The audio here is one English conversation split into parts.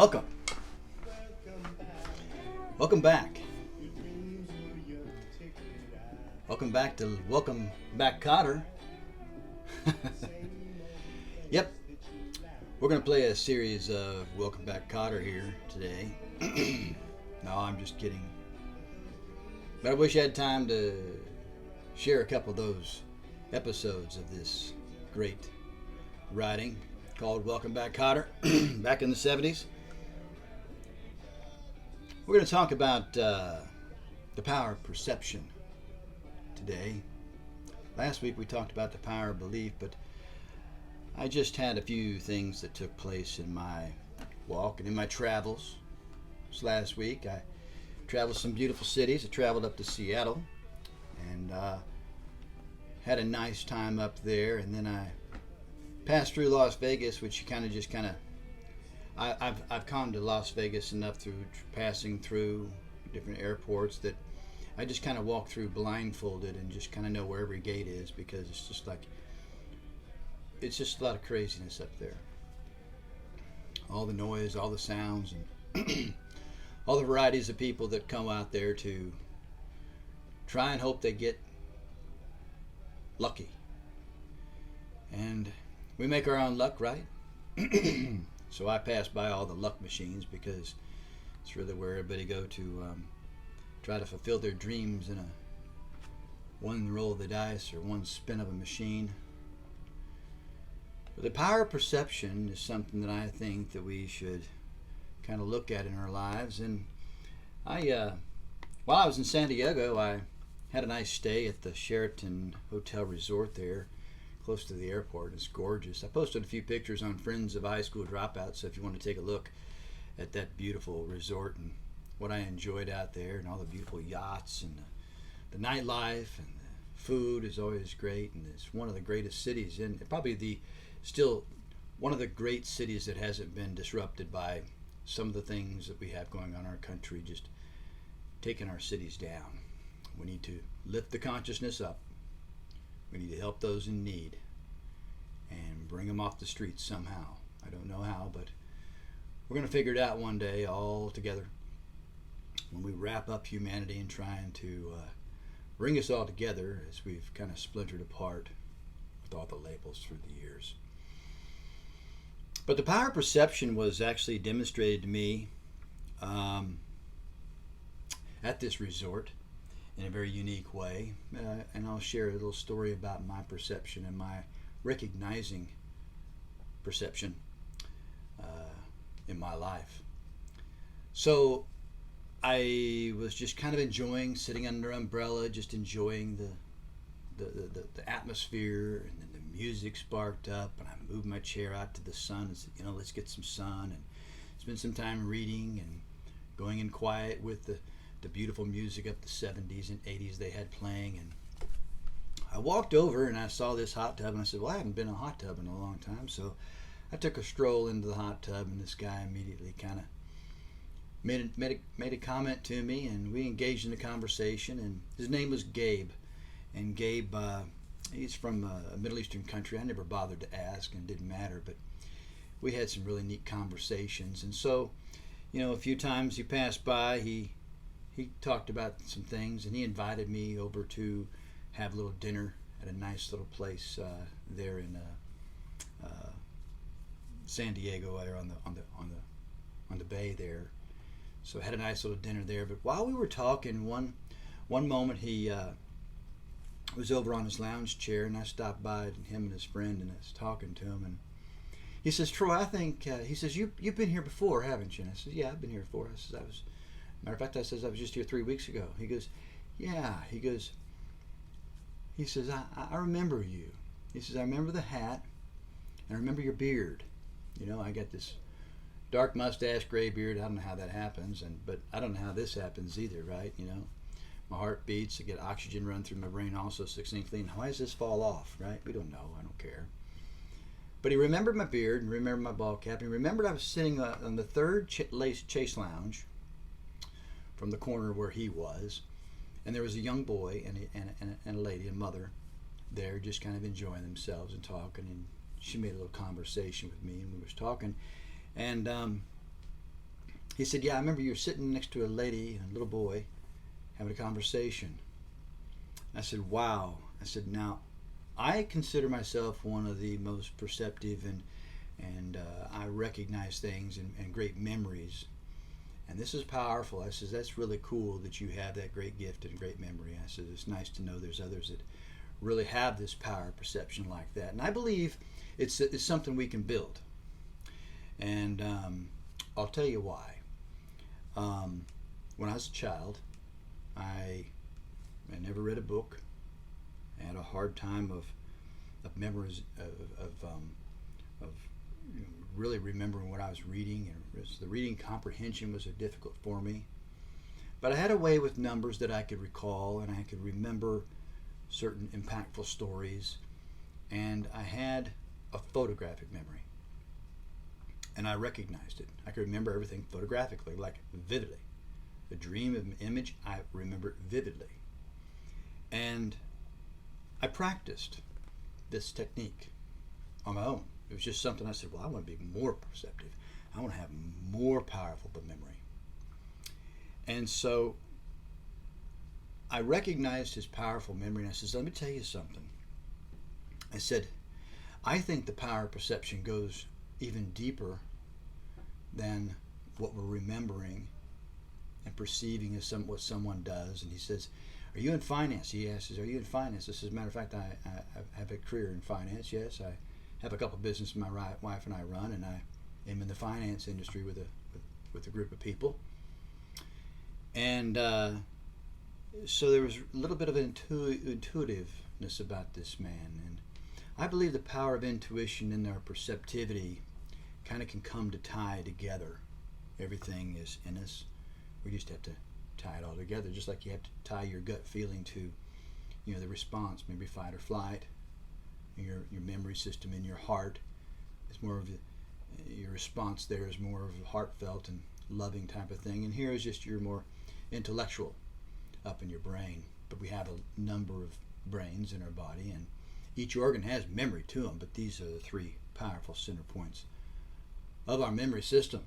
Welcome. Welcome back. Welcome back, Cotter. Yep. We're going to play a series of Welcome Back, Cotter here today. No, I'm just kidding. But I wish I had time to share a couple of those episodes of this great writing called Welcome Back, Cotter, back in the 70s. We're going to talk about the power of perception today. Last week we talked about the power of belief, but I just had a few things that took place in my walk and in my travels. This last week I traveled some beautiful cities. I traveled up to Seattle and had a nice time up there, and then I passed through Las Vegas, which I've come to Las Vegas enough through passing through different airports that I just kind of walk through blindfolded and just kind of know where every gate is, because it's just a lot of craziness up there. All the noise, all the sounds, and all the varieties of people that come out there to try and hope they get lucky. And we make our own luck, right? So I pass by all the luck machines because it's really where everybody go to try to fulfill their dreams in one roll of the dice or one spin of a machine. But the power of perception is something that I think that we should kind of look at in our lives. And while I was in San Diego, I had a nice stay at the Sheraton Hotel Resort there, close to the airport. It's gorgeous. I posted a few pictures on Friends of High School Dropouts, so if you want to take a look at that beautiful resort and what I enjoyed out there, and all the beautiful yachts and the nightlife, and the food is always great, and it's one of the greatest cities still one of the great cities that hasn't been disrupted by some of the things that we have going on in our country, just taking our cities down. We need to lift the consciousness up. We need to help those in need and bring them off the streets somehow. I don't know how, but we're going to figure it out one day all together when we wrap up humanity and trying to bring us all together, as we've kind of splintered apart with all the labels through the years. But the power of perception was actually demonstrated to me at this resort in a very unique way, and I'll share a little story about my perception and my recognizing perception in my life. So I was just kind of enjoying sitting under an umbrella, just enjoying the atmosphere, and then the music sparked up, and I moved my chair out to the sun and said, let's get some sun and spend some time reading and going in quiet with the beautiful music of the 70s and 80s they had playing. And I walked over and I saw this hot tub, and I said, well, I haven't been in a hot tub in a long time. So I took a stroll into the hot tub, and this guy immediately kind of made a comment to me, and we engaged in a conversation. And his name was Gabe. And Gabe, he's from a Middle Eastern country. I never bothered to ask, and it didn't matter, but we had some really neat conversations. And so, a few times he passed by, he talked about some things, and he invited me over to have a little dinner at a nice little place there in San Diego, there on the bay there. So I had a nice little dinner there. But while we were talking, one moment he was over on his lounge chair, and I stopped by him and his friend, and I was talking to him, and he says, Troy, I think he says you've been here before, haven't you? And I said, yeah, I've been here before. I said, matter of fact, I was just here 3 weeks ago. He goes, yeah. He says, I remember you. He says, I remember the hat, and I remember your beard. I got this dark mustache, gray beard. I don't know how that happens, but I don't know how this happens either, right? My heart beats. I get oxygen run through my brain also succinctly. And why does this fall off, right? We don't know. I don't care. But he remembered my beard and remembered my ball cap. And he remembered I was sitting on the third chase lounge from the corner where he was, and there was a young boy and a lady, a mother, there just kind of enjoying themselves and talking. And she made a little conversation with me, and we was talking, and He said, yeah, I remember you were sitting next to a lady and a little boy having a conversation. I said, wow. I said, now, I consider myself one of the most perceptive and I recognize things and great memories. And this is powerful. I said, that's really cool that you have that great gift and great memory. I said, it's nice to know there's others that really have this power of perception like that. And I believe it's something we can build. And I'll tell you why. When I was a child, I never read a book. I had a hard time of memories of really remembering what I was reading, and the reading comprehension was difficult for me. But I had a way with numbers that I could recall, and I could remember certain impactful stories, and I had a photographic memory, and I recognized it. I could remember everything photographically, like vividly. A dream, an image, I remember it vividly. And I practiced this technique on my own. It was just something I said, well, I want to be more perceptive. I want to have more powerful of memory. And so I recognized his powerful memory, and I said, let me tell you something. I said, I think the power of perception goes even deeper than what we're remembering and perceiving as what someone does. And he says, are you in finance? He asks, are you in finance? I says, as a matter of fact, I have a career in finance, yes. I have a couple of businesses my wife and I run, and I am in the finance industry with a group of people. And so there was a little bit of intuitiveness about this man. And I believe the power of intuition and our perceptivity kind of can come to tie together. Everything is in us. We just have to tie it all together, just like you have to tie your gut feeling to, the response, maybe fight or flight. Your memory system in your heart is more of your response there is more of a heartfelt and loving type of thing. And here is just your more intellectual up in your brain. But we have a number of brains in our body, and each organ has memory to them, but these are the three powerful center points of our memory system.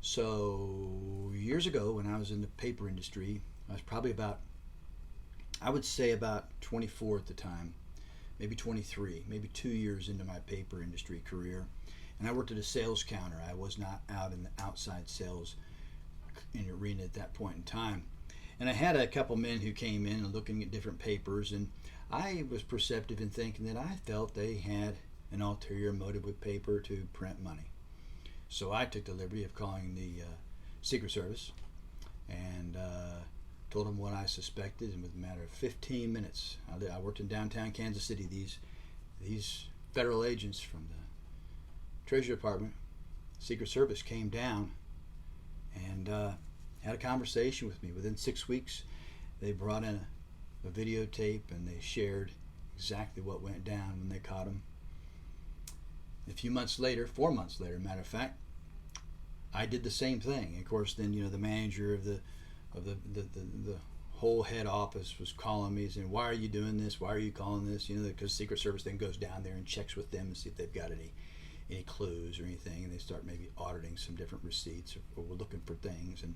So years ago, when I was in the paper industry, I was probably about 24 at the time, maybe 23, maybe 2 years into my paper industry career. And I worked at a sales counter. I was not out in the outside sales in the arena at that point in time. And I had a couple men who came in and looking at different papers, and I was perceptive in thinking that I felt they had an ulterior motive with paper to print money. So I took the liberty of calling the Secret Service and told them what I suspected, and within a matter of 15 minutes, I worked in downtown Kansas City. These federal agents from the Treasury Department, Secret Service, came down and had a conversation with me. Within 6 weeks, they brought in a videotape, and they shared exactly what went down when they caught him. A few months later, 4 months later, matter of fact, I did the same thing. Of course, then the manager of the whole head office was calling me saying, "Why are you doing this? Why are you calling this?" Because Secret Service then goes down there and checks with them and see if they've got any clues or anything, and they start maybe auditing some different receipts or we're looking for things. And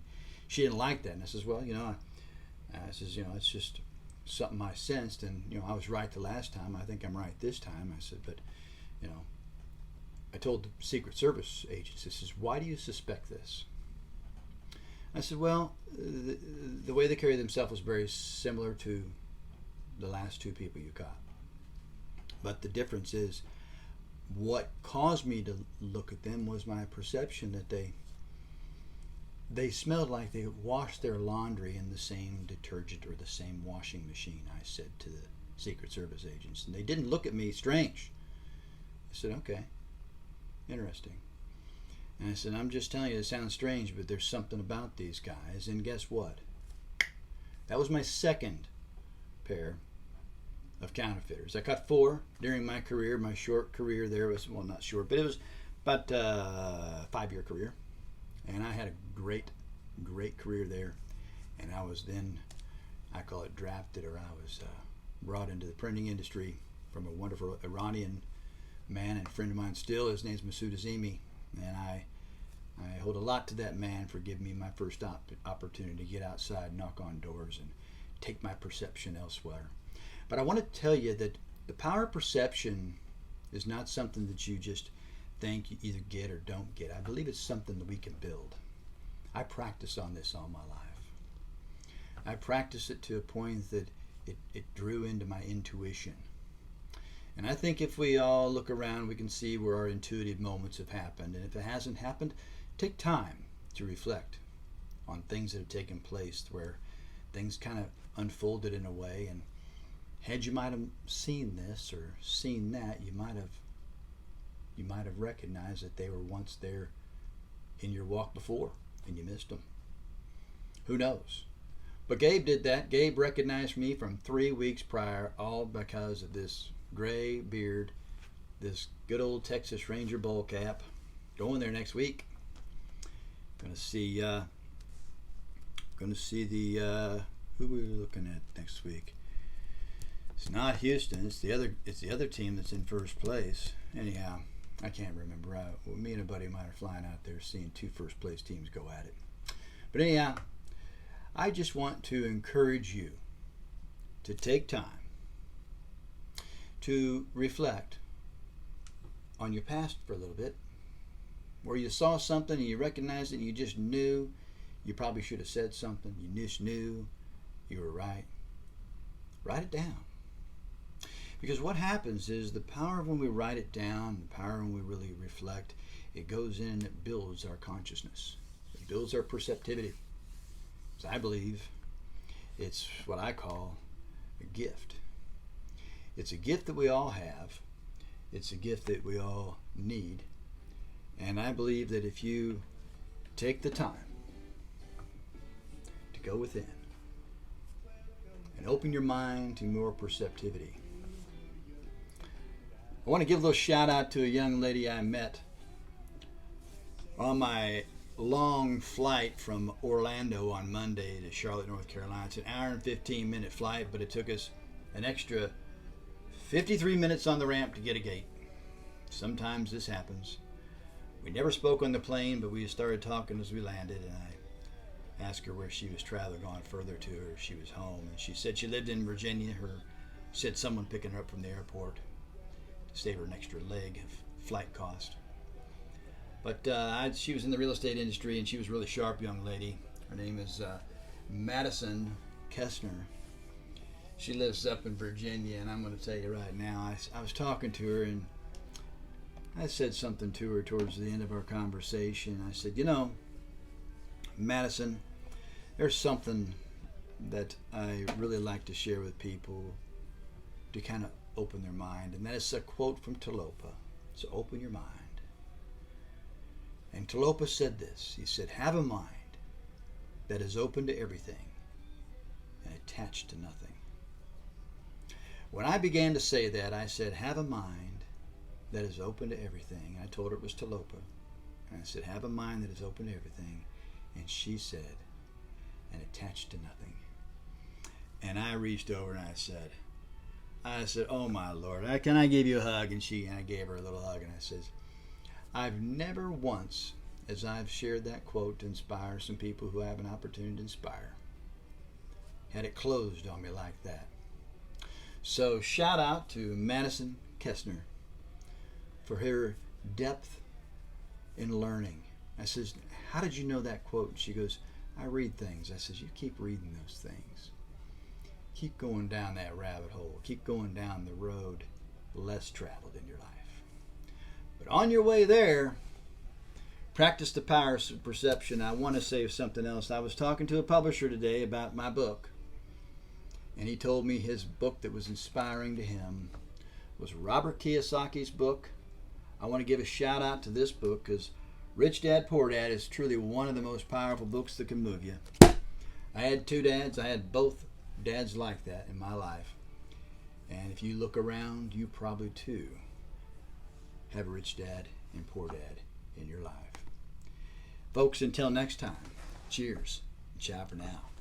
she didn't like that, and I says, "Well, I says, it's just something I sensed, and I was right the last time. I think I'm right this time." I said, "But I told the Secret Service agents, this is, why do you suspect this?" I said, well, the way they carry themselves was very similar to the last two people you caught. But the difference is, what caused me to look at them was my perception that they smelled like they washed their laundry in the same detergent or the same washing machine, I said to the Secret Service agents. And they didn't look at me strange. I said, okay. Interesting. And I said, I'm just telling you, it sounds strange, but there's something about these guys. And guess what? That was my second pair of counterfeiters. I caught 4 during my career. My short career there was, well, not short, but it was about a 5-year career. And I had a great career there. And I was then, I call it drafted, or I was brought into the printing industry from a wonderful Iranian man and friend of mine still. His name's Masoud Azimi, and I I hold a lot to that man for giving me my first opportunity to get outside, knock on doors, and take my perception elsewhere. But I want to tell you that the power of perception is not something that you just think you either get or don't get. I believe it's something that we can build. I practiced on this all my life. I practiced it to a point that it drew into my intuition. And I think if we all look around, we can see where our intuitive moments have happened. And if it hasn't happened, take time to reflect on things that have taken place where things kind of unfolded in a way. And had you might have seen this or seen that, you might have recognized that they were once there in your walk before and you missed them. Who knows? But Gabe did that. Gabe recognized me from 3 weeks prior, all because of this gray beard, this good old Texas Ranger bowl cap. Going there next week. Gonna see the who we're looking at next week. It's not Houston. It's the other team that's in first place. Anyhow, I can't remember. Me and a buddy of mine are flying out there, seeing 2 first place teams go at it. But anyhow, I just want to encourage you to take time to reflect on your past for a little bit, where you saw something and you recognized it and you just knew you probably should have said something. You just knew you were right. Write it down. Because what happens is the power of when we write it down, the power when we really reflect, it goes in and it builds our consciousness. It builds our perceptivity. So I believe it's what I call a gift. It's a gift that we all have. It's a gift that we all need. And I believe that if you take the time to go within and open your mind to more perceptivity. I want to give a little shout out to a young lady I met on my long flight from Orlando on Monday to Charlotte, North Carolina. It's an hour and 15-minute flight, but it took us an extra 53 minutes on the ramp to get a gate. Sometimes this happens. We never spoke on the plane, but we started talking as we landed, and I asked her where she was traveling, going further to her if she was home. And she said she lived in Virginia. Said someone picking her up from the airport to save her an extra leg of flight cost. But she was in the real estate industry, and she was a really sharp young lady. Her name is Madison Kessner. She lives up in Virginia, and I'm going to tell you right now, I was talking to her, and I said something to her towards the end of our conversation. I said, you know, Madison, there's something that I really like to share with people to kind of open their mind, and that is a quote from Talopa. So open your mind. And Talopa said this. He said, have a mind that is open to everything and attached to nothing. When I began to say that, I said, have a mind that is open to everything. I told her it was Talopa. And I said, have a mind that is open to everything. And she said, and attached to nothing. And I reached over and I said, oh my Lord, can I give you a hug? And I gave her a little hug, and I said, I've never once, as I've shared that quote to inspire some people who have an opportunity to inspire, had it closed on me like that. So shout out to Madison Kessner for her depth in learning. I says, how did you know that quote? And she goes, I read things. I says, you keep reading those things. Keep going down that rabbit hole. Keep going down the road less traveled in your life. But on your way there, practice the power of perception. I want to say something else. I was talking to a publisher today about my book, and he told me his book that was inspiring to him was Robert Kiyosaki's book. I want to give a shout out to this book because Rich Dad, Poor Dad is truly one of the most powerful books that can move you. I had 2 dads. I had both dads like that in my life. And if you look around, you probably too have a rich dad and poor dad in your life. Folks, until next time, cheers and ciao for now.